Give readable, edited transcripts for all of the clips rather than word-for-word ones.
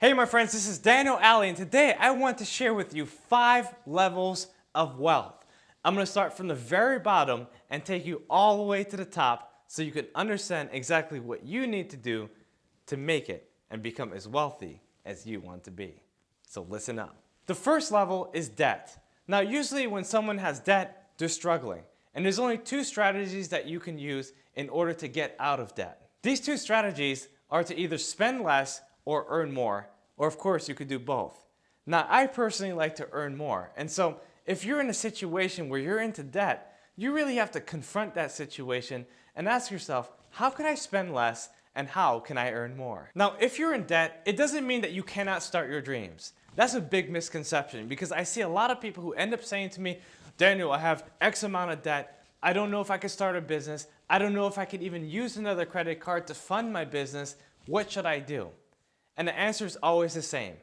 Hey my friends, this is Daniel Aldie, and today I want to share with you 5 levels of wealth. I'm going to start from the very bottom and take you all the way to the top so you can understand exactly what you need to do to make it and become as wealthy as you want to be. So listen up. The first level is debt. Now usually when someone has debt, they're struggling. And there's only 2 strategies that you can use in order to get out of debt. These 2 strategies are to either spend less or earn more, or of course you could do both. Now I personally like to earn more, and so if you're in a situation where you're into debt, you really have to confront that situation and ask yourself, how can I spend less and how can I earn more? Now if you're in debt, it doesn't mean that you cannot start your dreams. That's a big misconception because I see a lot of people who end up saying to me, Daniel, I have X amount of debt, I don't know if I could start a business, I don't know if I could even use another credit card to fund my business, what should I do? And the answer is always the same.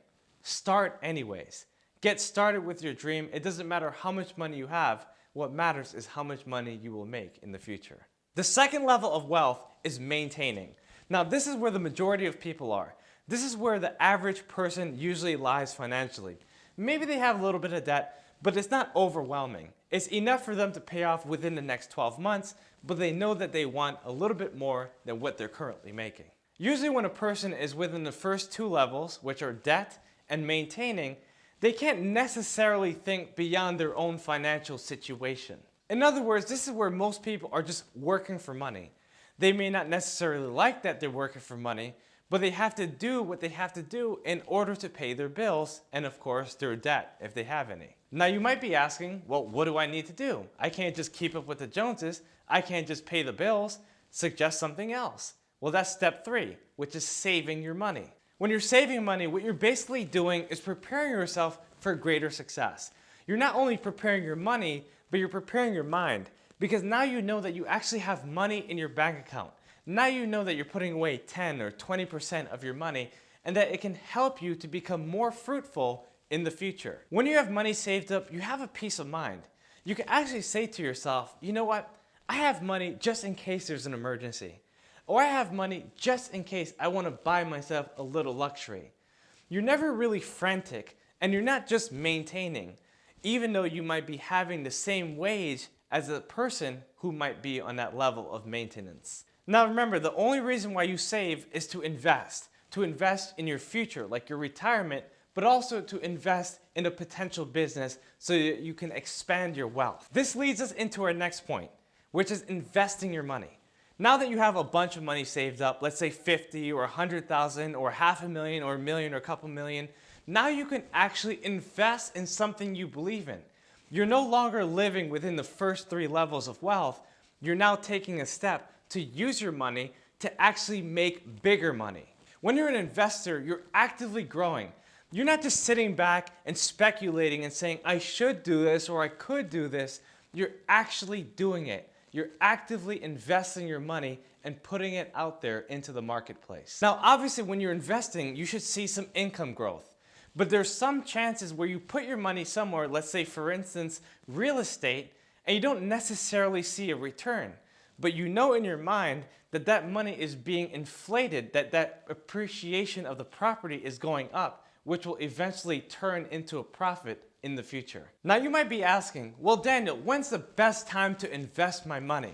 Start anyways. Get started with your dream. It doesn't matter how much money you have. What matters is how much money you will make in the future. The second level of wealth is maintaining. Now this is where the majority of people are. This is where the average person usually lies financially. Maybe they have a little bit of debt, but it's not overwhelming. It's enough for them to pay off within the next 12 months, but they know that they want a little bit more than what they're currently making. Usually when a person is within the first 2 levels, which are debt and maintaining, they can't necessarily think beyond their own financial situation. In other words, this is where most people are just working for money. They may not necessarily like that they're working for money, but they have to do what they have to do in order to pay their bills and of course their debt if they have any. Now you might be asking, well, what do I need to do? I can't just keep up with the Joneses. I can't just pay the bills. Suggest something else. Well, that's step 3, which is saving your money. When you're saving money, what you're basically doing is preparing yourself for greater success. You're not only preparing your money, but you're preparing your mind, because now you know that you actually have money in your bank account. Now you know that you're putting away 10 or 20% of your money and that it can help you to become more fruitful in the future. When you have money saved up, you have a peace of mind. You can actually say to yourself, you know what? I have money just in case there's an emergency. Or I have money just in case I want to buy myself a little luxury. You're never really frantic and you're not just maintaining, even though you might be having the same wage as a person who might be on that level of maintenance. Now remember, the only reason why you save is to invest in your future, like your retirement, but also to invest in a potential business so that you can expand your wealth. This leads us into our next point, which is investing your money. Now that you have a bunch of money saved up, let's say 50 or 100,000 or $500,000 or $1 million or a couple million, now you can actually invest in something you believe in. You're no longer living within the first 3 levels of wealth. You're now taking a step to use your money to actually make bigger money. When you're an investor, you're actively growing. You're not just sitting back and speculating and saying, I should do this or I could do this. You're actually doing it. You're actively investing your money and putting it out there into the marketplace. Now, obviously, when you're investing, you should see some income growth. But there's some chances where you put your money somewhere, let's say, for instance, real estate, and you don't necessarily see a return. But you know in your mind that that money is being inflated, that appreciation of the property is going up, which will eventually turn into a profit in the future. Now you might be asking, well Daniel, when's the best time to invest my money?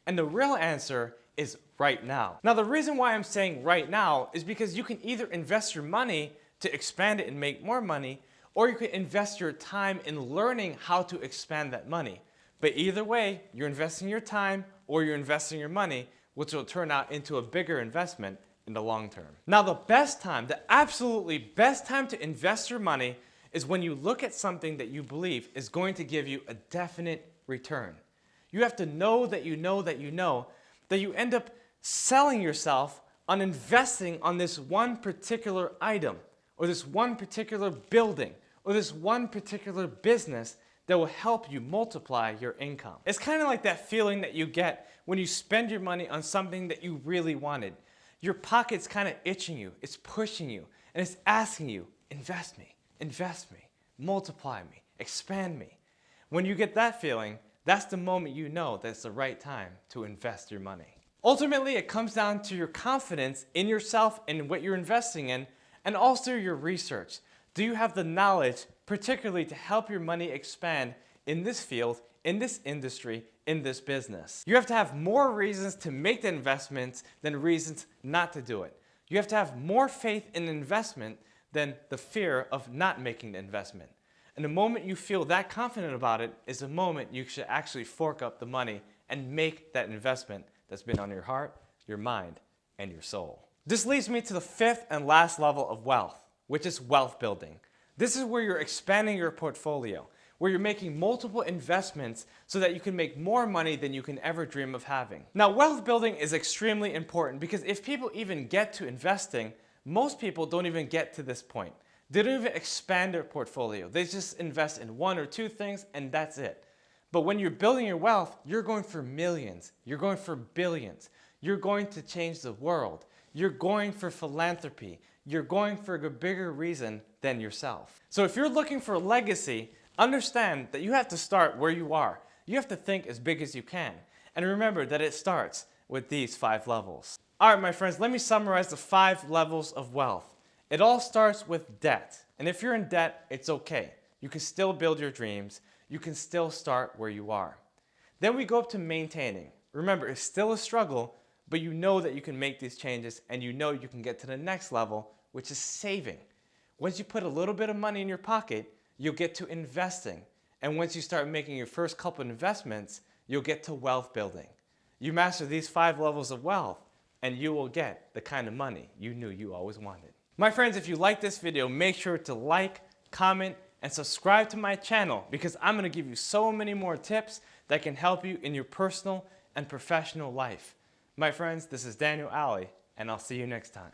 And the real answer is right now. Now the reason why I'm saying right now is because you can either invest your money to expand it and make more money, or you can invest your time in learning how to expand that money. But either way, you're investing your time or you're investing your money, which will turn out into a bigger investment in the long term. Now the best time, the absolutely best time to invest your money is when you look at something that you believe is going to give you a definite return. You have to know that you know that you know that you end up selling yourself on investing on this one particular item or this one particular building or this one particular business that will help you multiply your income. It's kind of like that feeling that you get when you spend your money on something that you really wanted. Your pocket's kind of itching you, it's pushing you, and it's asking you, invest me, multiply me, expand me. When you get that feeling, that's the moment you know that it's the right time to invest your money. Ultimately, it comes down to your confidence in yourself and what you're investing in, And also your research. Do you have the knowledge, particularly to help your money expand in this field, in this industry, in this business? You have to have more reasons to make the investments than reasons not to do it. You have to have more faith in investment than the fear of not making the investment. And the moment you feel that confident about it is the moment you should actually fork up the money and make that investment that's been on your heart, your mind, and your soul. This leads me to the fifth and last level of wealth, which is wealth building. This is where you're expanding your portfolio, where you're making multiple investments so that you can make more money than you can ever dream of having. Now, wealth building is extremely important because if people even get to investing, most people don't even get to this point. They don't even expand their portfolio. They just invest in one or two things and that's it. But when you're building your wealth, you're going for millions. You're going for billions. You're going to change the world. You're going for philanthropy. You're going for a bigger reason than yourself. So if you're looking for a legacy, understand that you have to start where you are. You have to think as big as you can. And remember that it starts with these 5 levels. All right, my friends, let me summarize the 5 levels of wealth. It all starts with debt. And if you're in debt, it's okay. You can still build your dreams. You can still start where you are. Then we go up to maintaining. Remember, it's still a struggle, but you know that you can make these changes and you know you can get to the next level, which is saving. Once you put a little bit of money in your pocket, you'll get to investing. And once you start making your first couple of investments, you'll get to wealth building. You master these 5 levels of wealth and you will get the kind of money you knew you always wanted. My friends, if you like this video, make sure to like, comment, and subscribe to my channel because I'm going to give you so many more tips that can help you in your personal and professional life. My friends, this is Daniel Aldie, and I'll see you next time.